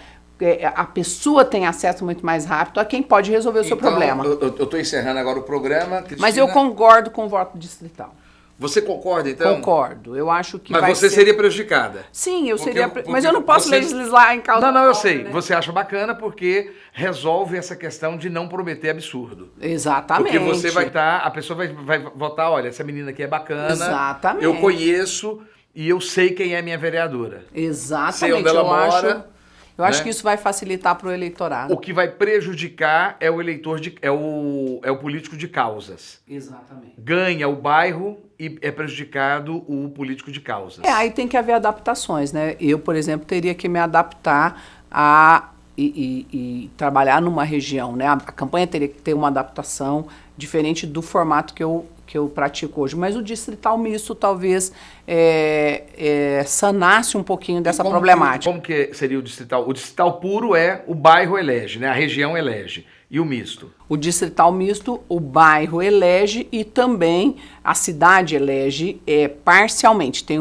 a pessoa tem acesso muito mais rápido a quem pode resolver o seu problema. Eu estou encerrando agora o programa, Cristina. Mas eu concordo com o voto distrital. Você concorda, então? Concordo. Eu acho que Mas você seria prejudicada? Sim, eu seria... Mas eu não posso legislar em causa... Não, eu sei. Né? Você acha bacana porque resolve essa questão de não prometer absurdo. Exatamente. Porque você vai estar... A pessoa vai votar, olha, essa menina aqui é bacana. Exatamente. Eu conheço e eu sei quem é minha vereadora. Exatamente. Sei onde ela mora. Eu acho que isso vai facilitar para o eleitorado. O que vai prejudicar é o eleitor é o político de causas. Exatamente. Ganha o bairro e é prejudicado o político de causas. Aí tem que haver adaptações, né? Eu, por exemplo, teria que me adaptar e trabalhar numa região, né? A campanha teria que ter uma adaptação diferente do formato que eu pratico hoje. Mas o distrital misto talvez sanasse um pouquinho dessa problemática. Como que seria o distrital? O distrital puro é o bairro elege, né? A região elege. E o misto? O distrital misto, o bairro elege e também a cidade elege parcialmente. Tem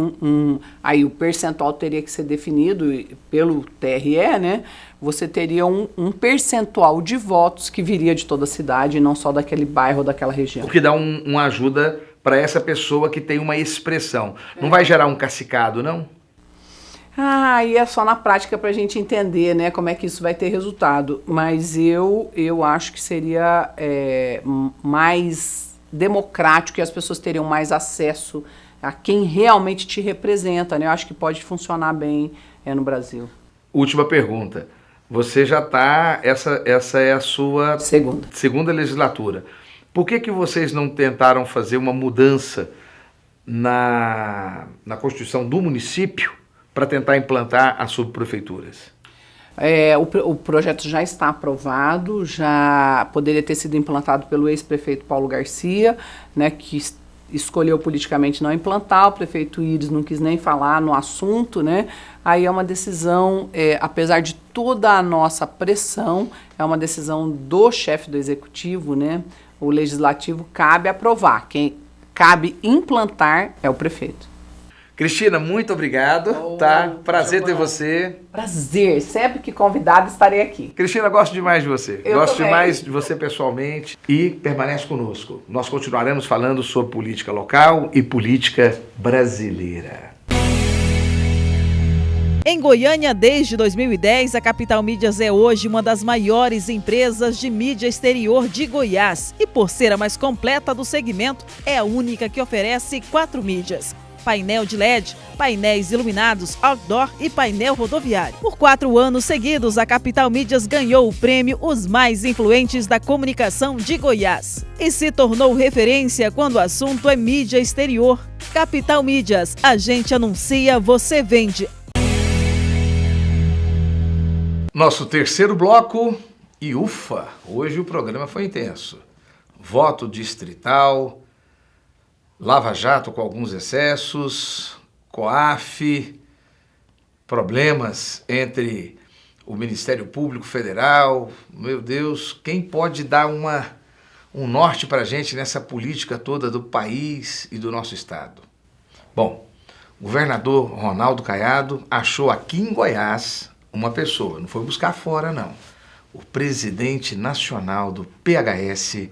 aí o percentual teria que ser definido pelo TRE, né? Você teria um percentual de votos que viria de toda a cidade e não só daquele bairro ou daquela região. O que dá uma ajuda para essa pessoa que tem uma expressão. Não vai gerar um cacicado, não? E é só na prática para a gente entender, né, como é que isso vai ter resultado. Mas eu acho que seria mais democrático e as pessoas teriam mais acesso a quem realmente te representa, né? Eu acho que pode funcionar bem no Brasil. Última pergunta. Você já está... Essa é a sua segunda legislatura. Por que vocês não tentaram fazer uma mudança na Constituição do município para tentar implantar as subprefeituras? O projeto já está aprovado, já poderia ter sido implantado pelo ex-prefeito Paulo Garcia, né, que escolheu politicamente não implantar, o prefeito Íris não quis nem falar no assunto, né? Aí é uma decisão, apesar de toda a nossa pressão, é uma decisão do chefe do executivo, né? O legislativo cabe aprovar, quem cabe implantar é o prefeito. Cristina, muito obrigado, tá? Prazer ter você. Prazer, sempre que convidado estarei aqui. Cristina, gosto demais de você. Gosto também. demais de você pessoalmente e permanece conosco. Nós continuaremos falando sobre política local e política brasileira. Em Goiânia, desde 2010, a Capital Mídias é hoje uma das maiores empresas de mídia exterior de Goiás. E por ser a mais completa do segmento, é a única que oferece 4 mídias: painel de LED, painéis iluminados, outdoor e painel rodoviário. Por 4 anos seguidos, a Capital Mídias ganhou o prêmio Os Mais Influentes da Comunicação de Goiás e se tornou referência quando o assunto é mídia exterior. Capital Mídias, a gente anuncia, você vende. Nosso terceiro bloco, e ufa, hoje o programa foi intenso. Voto distrital, Lava Jato com alguns excessos, COAF, problemas entre o Ministério Público Federal. Meu Deus, quem pode dar um norte para a gente nessa política toda do país e do nosso estado? Bom, o governador Ronaldo Caiado achou aqui em Goiás uma pessoa, não foi buscar fora não, o presidente nacional do PHS,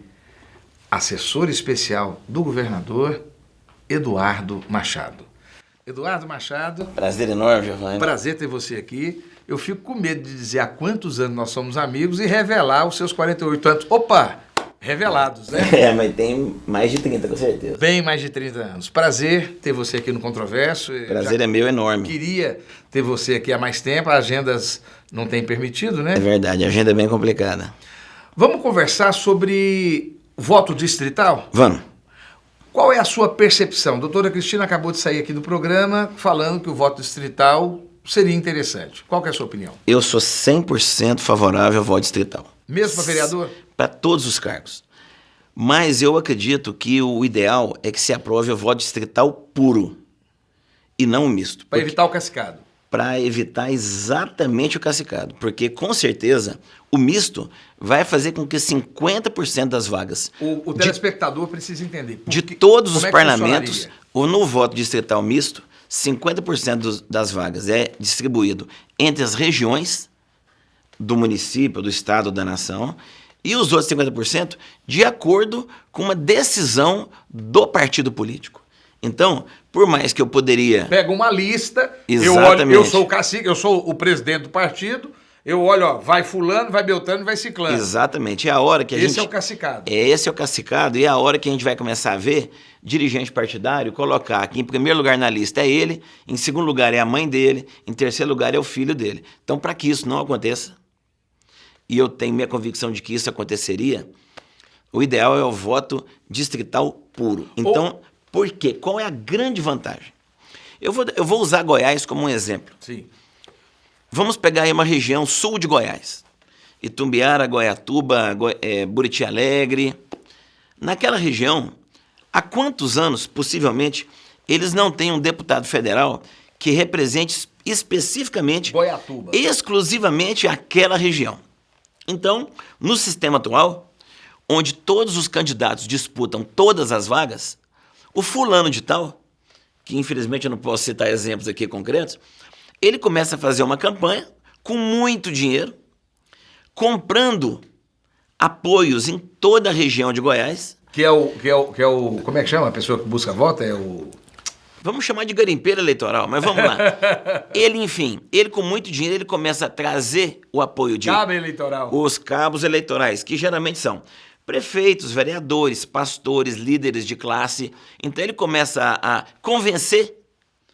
assessor especial do governador, Eduardo Machado. Eduardo Machado. Prazer enorme, Giovanni. Prazer ter você aqui. Eu fico com medo de dizer há quantos anos nós somos amigos e revelar os seus 48 anos. Opa! Revelados, né? Mas tem mais de 30, com certeza. Bem mais de 30 anos. Prazer ter você aqui no Controverso. Prazer é meu, enorme. Queria ter você aqui há mais tempo, as agendas não têm permitido, né? É verdade, a agenda é bem complicada. Vamos conversar sobre voto distrital? Vamos. Qual é a sua percepção? A doutora Cristina acabou de sair aqui do programa falando que o voto distrital seria interessante. Qual que é a sua opinião? Eu sou 100% favorável ao voto distrital. Mesmo para vereador? Para todos os cargos. Mas eu acredito que o ideal é que se aprove o voto distrital puro e não o misto. Para evitar o cacicado. Para evitar exatamente o cacicado. Porque, com certeza, o misto vai fazer com que 50% das vagas... O telespectador precisa entender. De todos os parlamentos, ou no voto distrital misto, 50% das vagas é distribuído entre as regiões do município, do estado, da nação, e os outros 50% de acordo com uma decisão do partido político. Então, por mais que eu poderia... Pega uma lista, exatamente. Eu sou o cacique, eu sou o presidente do partido, eu olho, ó, vai fulano, vai beltrano, vai ciclano. Exatamente, é a hora que a gente... Esse é o cacicado. Esse é o cacicado, e é a hora que a gente vai começar a ver dirigente partidário colocar que em primeiro lugar na lista é ele, em segundo lugar é a mãe dele, em terceiro lugar é o filho dele. Então, para que isso não aconteça, e eu tenho minha convicção de que isso aconteceria, o ideal é o voto distrital puro. Então, por quê? Qual é a grande vantagem? Eu vou usar Goiás como um exemplo. Sim. Vamos pegar aí uma região sul de Goiás. Itumbiara, Goiatuba, Buriti Alegre. Naquela região, há quantos anos, possivelmente, eles não têm um deputado federal que represente especificamente, Goiatuba, exclusivamente aquela região? Então, no sistema atual, onde todos os candidatos disputam todas as vagas, o fulano de tal, que infelizmente eu não posso citar exemplos aqui concretos, ele começa a fazer uma campanha com muito dinheiro, comprando apoios em toda a região de Goiás. Que é o como é que chama a pessoa que busca voto? É o... Vamos chamar de garimpeiro eleitoral, mas vamos lá. Ele com muito dinheiro, ele começa a trazer o apoio de... Cabo eleitoral. Os cabos eleitorais, que geralmente são prefeitos, vereadores, pastores, líderes de classe. Então ele começa a convencer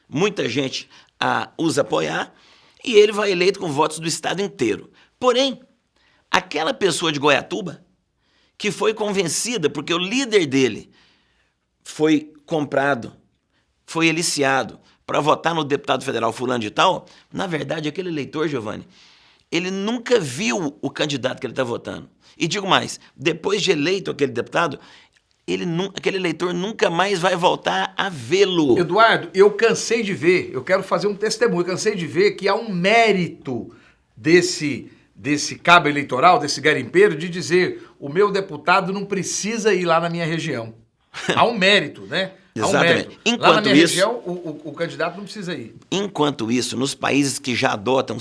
muita gente a os apoiar e ele vai eleito com votos do estado inteiro. Porém, aquela pessoa de Goiatuba que foi convencida porque o líder dele foi comprado, foi aliciado para votar no deputado federal fulano de tal, na verdade, aquele eleitor, Giovanni, ele nunca viu o candidato que ele está votando. E digo mais, depois de eleito aquele deputado, aquele eleitor nunca mais vai voltar a vê-lo. Eduardo, eu cansei de ver, eu quero fazer um testemunho, eu cansei de ver que há um mérito desse cabo eleitoral, desse garimpeiro, de dizer o meu deputado não precisa ir lá na minha região. Há um mérito, né? Exatamente. Lá na minha região, o candidato não precisa ir. Enquanto isso, nos países que já adotam o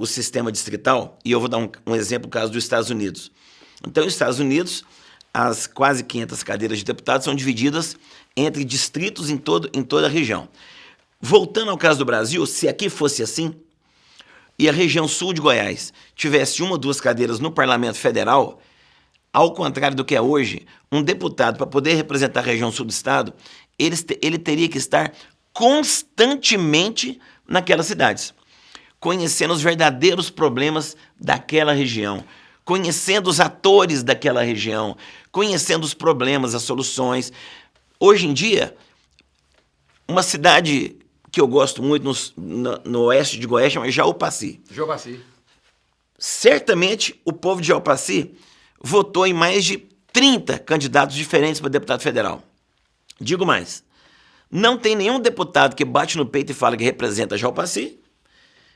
sistema distrital, e eu vou dar um exemplo, o caso dos Estados Unidos. Então, nos Estados Unidos, as quase 500 cadeiras de deputados são divididas entre distritos em toda a região. Voltando ao caso do Brasil, se aqui fosse assim, e a região sul de Goiás tivesse 1 ou 2 cadeiras no Parlamento Federal, ao contrário do que é hoje, um deputado, para poder representar a região sul do estado, ele teria que estar constantemente naquelas cidades, conhecendo os verdadeiros problemas daquela região, conhecendo os atores daquela região, conhecendo os problemas, as soluções. Hoje em dia, uma cidade que eu gosto muito no oeste de Goiás chama Jaupaci. Jaupaci. Certamente, o povo de Jaupaci votou em mais de 30 candidatos diferentes para deputado federal. Digo mais, não tem nenhum deputado que bate no peito e fala que representa Jaupaci,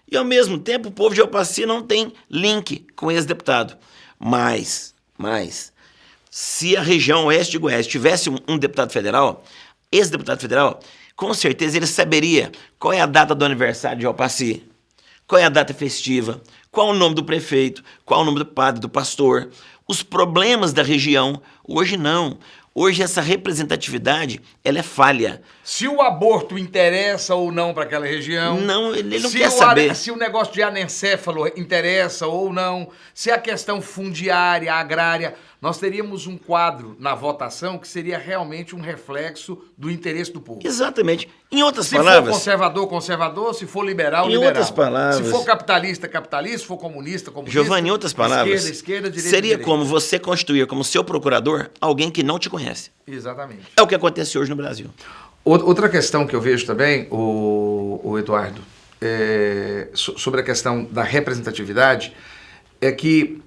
e ao mesmo tempo o povo de Jaupaci não tem link com esse deputado. Mas, se a região oeste de Goiás tivesse um deputado federal, esse deputado federal, com certeza ele saberia qual é a data do aniversário de Jaupaci, qual é a data festiva, qual o nome do prefeito, qual o nome do padre, do pastor, os problemas da região. Hoje não. Hoje essa representatividade, ela é falha. Se o aborto interessa ou não para aquela região. Não, ele não quer saber. Se o negócio de anencéfalo interessa ou não. Se a questão fundiária, agrária. Nós teríamos um quadro na votação que seria realmente um reflexo do interesse do povo. Exatamente. Em outras palavras... Se for conservador, conservador. Se for liberal, em liberal. Outras palavras... Se for capitalista, capitalista. Se for comunista, comunista. Giovanni, em outras palavras... Esquerda, direita, seria direita. como você constituir como seu procurador alguém que não te conhece. Exatamente. É o que acontece hoje no Brasil. Outra questão que eu vejo também, o Eduardo, sobre a questão da representatividade, é que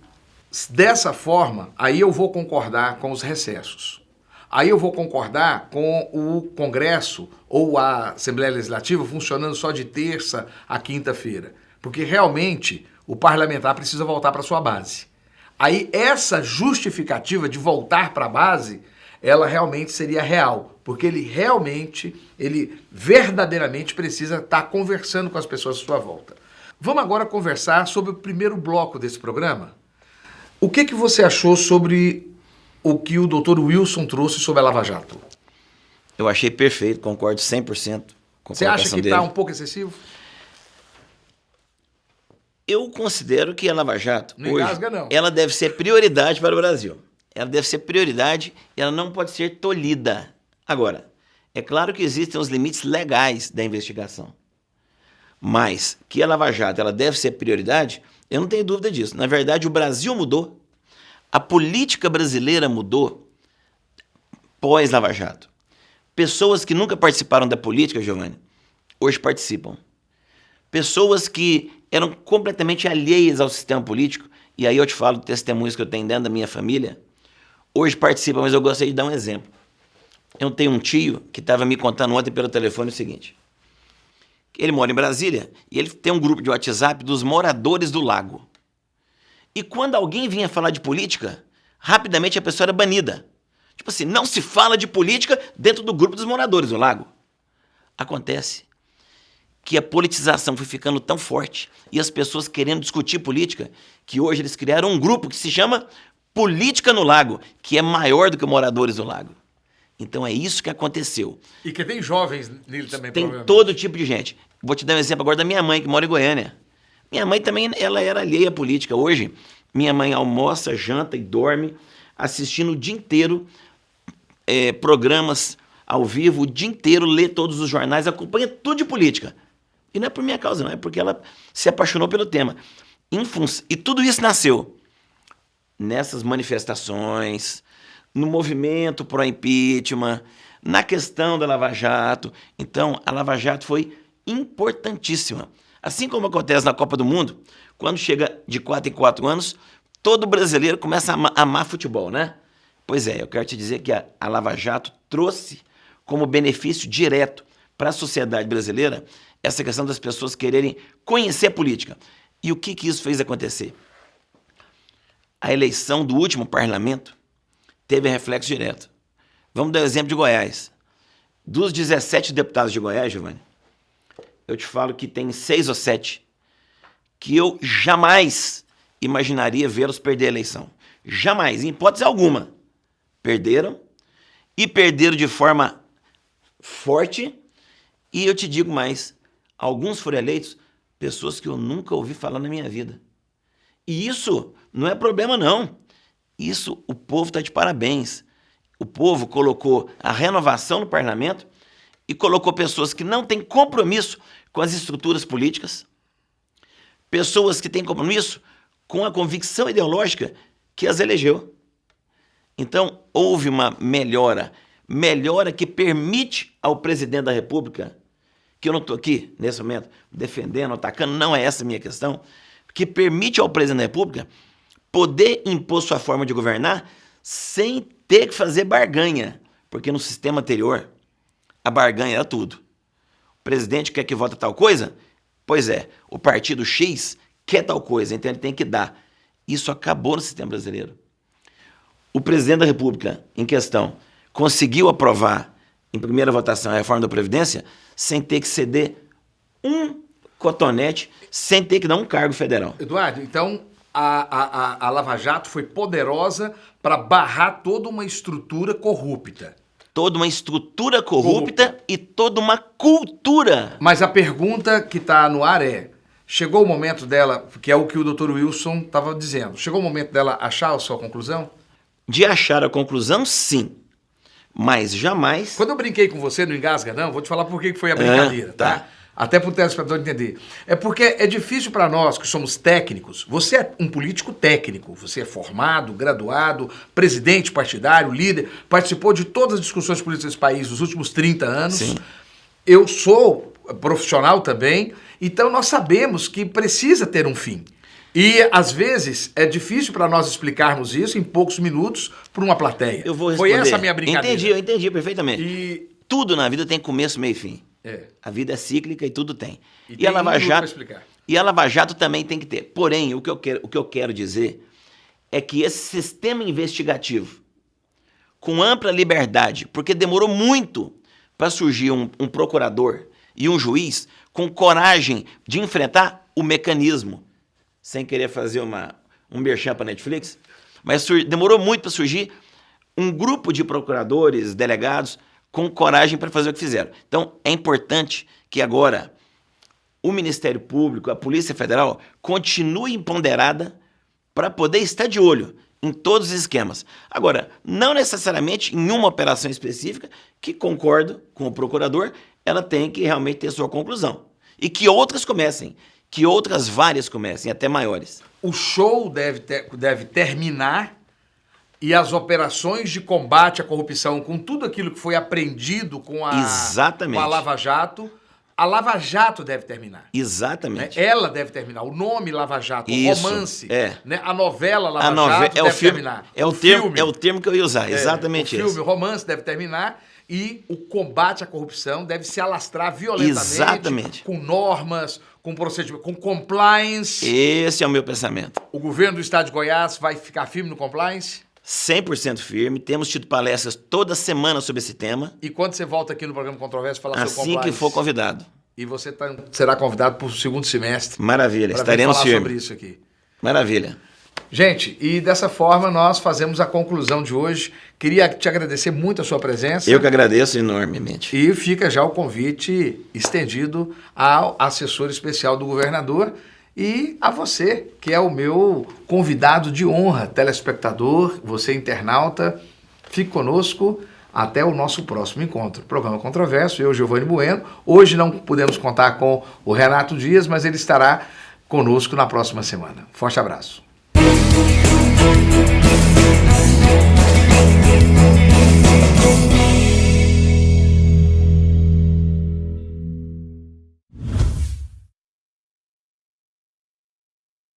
dessa forma, aí eu vou concordar com os recessos. Aí eu vou concordar com o Congresso ou a Assembleia Legislativa funcionando só de terça a quinta-feira. Porque realmente o parlamentar precisa voltar para sua base. Aí essa justificativa de voltar para a base, ela realmente seria real. Porque ele verdadeiramente precisa estar conversando com as pessoas à sua volta. Vamos agora conversar sobre o primeiro bloco desse programa. O que você achou sobre o que o Dr. Wilson trouxe sobre a Lava Jato? Eu achei perfeito, concordo 100% com a Você acha que dele. está um pouco excessivo? Eu considero que a Lava Jato, Não hoje, engasga, não. ela deve ser prioridade para o Brasil. Ela deve ser prioridade e ela não pode ser tolhida. Agora, é claro que existem os limites legais da investigação. Mas que a Lava Jato ela deve ser prioridade, eu não tenho dúvida disso. Na verdade, o Brasil mudou. A política brasileira mudou pós-Lava Jato. Pessoas que nunca participaram da política, Giovanni, hoje participam. Pessoas que eram completamente alheias ao sistema político, e aí eu te falo de testemunhos que eu tenho dentro da minha família, hoje participam, mas eu gostaria de dar um exemplo. Eu tenho um tio que estava me contando ontem pelo telefone o seguinte. Ele mora em Brasília e ele tem um grupo de WhatsApp dos moradores do Lago. E quando alguém vinha falar de política, rapidamente a pessoa era banida. Tipo assim, não se fala de política dentro do grupo dos moradores do Lago. Acontece que a politização foi ficando tão forte e as pessoas querendo discutir política, que hoje eles criaram um grupo que se chama Política no Lago, que é maior do que moradores do Lago. Então é isso que aconteceu. E que tem jovens nele também, tem provavelmente. todo tipo de gente. Vou te dar um exemplo agora da minha mãe, que mora em Goiânia. Minha mãe também, ela era alheia à política. Hoje, minha mãe almoça, janta e dorme, assistindo o dia inteiro programas ao vivo, o dia inteiro, lê todos os jornais, acompanha tudo de política. E não é por minha causa, não. É porque ela se apaixonou pelo tema. E tudo isso nasceu nessas manifestações, no movimento pró-impeachment, na questão da Lava Jato. Então, a Lava Jato foi importantíssima. Assim como acontece na Copa do Mundo, quando chega de 4 em 4 anos, todo brasileiro começa a amar futebol, né? Pois é, eu quero te dizer que a Lava Jato trouxe como benefício direto para a sociedade brasileira essa questão das pessoas quererem conhecer a política. E o que isso fez acontecer? A eleição do último parlamento teve reflexo direto. Vamos dar o exemplo de Goiás. Dos 17 deputados de Goiás, Giovanni, eu te falo que tem 6 ou 7 que eu jamais imaginaria vê-los perder a eleição. Jamais, em hipótese alguma. Perderam, e perderam de forma forte, e eu te digo mais, alguns foram eleitos pessoas que eu nunca ouvi falar na minha vida. E isso não é problema, não. Isso, o povo está de parabéns. O povo colocou a renovação no parlamento e colocou pessoas que não têm compromisso com as estruturas políticas, pessoas que têm compromisso com a convicção ideológica que as elegeu. Então, houve uma melhora que permite ao presidente da República, que eu não estou aqui, nesse momento, defendendo, atacando, não é essa a minha questão, que permite ao presidente da República poder impor sua forma de governar sem ter que fazer barganha, porque no sistema anterior, a barganha era tudo. O presidente quer que vote tal coisa? Pois é, o partido X quer tal coisa, então ele tem que dar. Isso acabou no sistema brasileiro. O presidente da República, em questão, conseguiu aprovar, em primeira votação, a reforma da Previdência, sem ter que ceder um cotonete, sem ter que dar um cargo federal. Eduardo, então a Lava Jato foi poderosa para barrar toda uma estrutura corrupta. Toda uma estrutura corrupta e toda uma cultura. Mas a pergunta que está no ar é, chegou o momento dela, que é o que o Dr. Wilson estava dizendo, chegou o momento dela achar a sua conclusão? De achar a conclusão, sim. Mas jamais... Quando eu brinquei com você, não engasga não, vou te falar por que foi a brincadeira, tá? Até para o telespectador entender. É porque é difícil para nós que somos técnicos, você é um político técnico, você é formado, graduado, presidente partidário, líder, participou de todas as discussões políticas desse país nos últimos 30 anos. Sim. Eu sou profissional também, então nós sabemos que precisa ter um fim. E, às vezes, é difícil para nós explicarmos isso em poucos minutos para uma plateia. Eu vou responder. Foi essa a minha brincadeira. Eu entendi perfeitamente. E... tudo na vida tem começo, meio e fim. É. A vida é cíclica e tudo tem. E a Lava Jato, explicar. E a Lava Jato também tem que ter. Porém, o que eu quero dizer é que esse sistema investigativo, com ampla liberdade, porque demorou muito para surgir um procurador e um juiz com coragem de enfrentar o mecanismo, sem querer fazer um merchan para a Netflix, mas demorou muito para surgir um grupo de procuradores, delegados, com coragem para fazer o que fizeram. Então, é importante que agora o Ministério Público, a Polícia Federal, continue empoderada para poder estar de olho em todos os esquemas. Agora, não necessariamente em uma operação específica, que concordo com o procurador, ela tem que realmente ter sua conclusão. E que outras comecem, que outras várias comecem, até maiores. O show deve terminar e as operações de combate à corrupção, com tudo aquilo que foi aprendido com a Lava Jato, a Lava Jato deve terminar. Exatamente. Né? Ela deve terminar. O nome Lava Jato, isso, o romance, é. Né? A novela Lava Jato deve terminar. É o termo que eu ia usar, exatamente isso. O filme, o romance deve terminar e o combate à corrupção deve se alastrar violentamente. Exatamente. Com normas, com procedimento, com compliance. Esse é o meu pensamento. O governo do estado de Goiás vai ficar firme no compliance? 100% firme, temos tido palestras toda semana sobre esse tema. E quando você volta aqui no programa Controverso falar sobre compliance? Assim que for convidado. E você será convidado para o segundo semestre. Maravilha, estaremos firmes. Sobre isso aqui. Maravilha. Gente, e dessa forma nós fazemos a conclusão de hoje. Queria te agradecer muito a sua presença. Eu que agradeço enormemente. E fica já o convite estendido ao assessor especial do governador e a você, que é o meu convidado de honra, telespectador, você internauta. Fique conosco até o nosso próximo encontro. Programa Controverso, eu, Giovanni Bueno. Hoje não podemos contar com o Renato Dias, mas ele estará conosco na próxima semana. Forte abraço.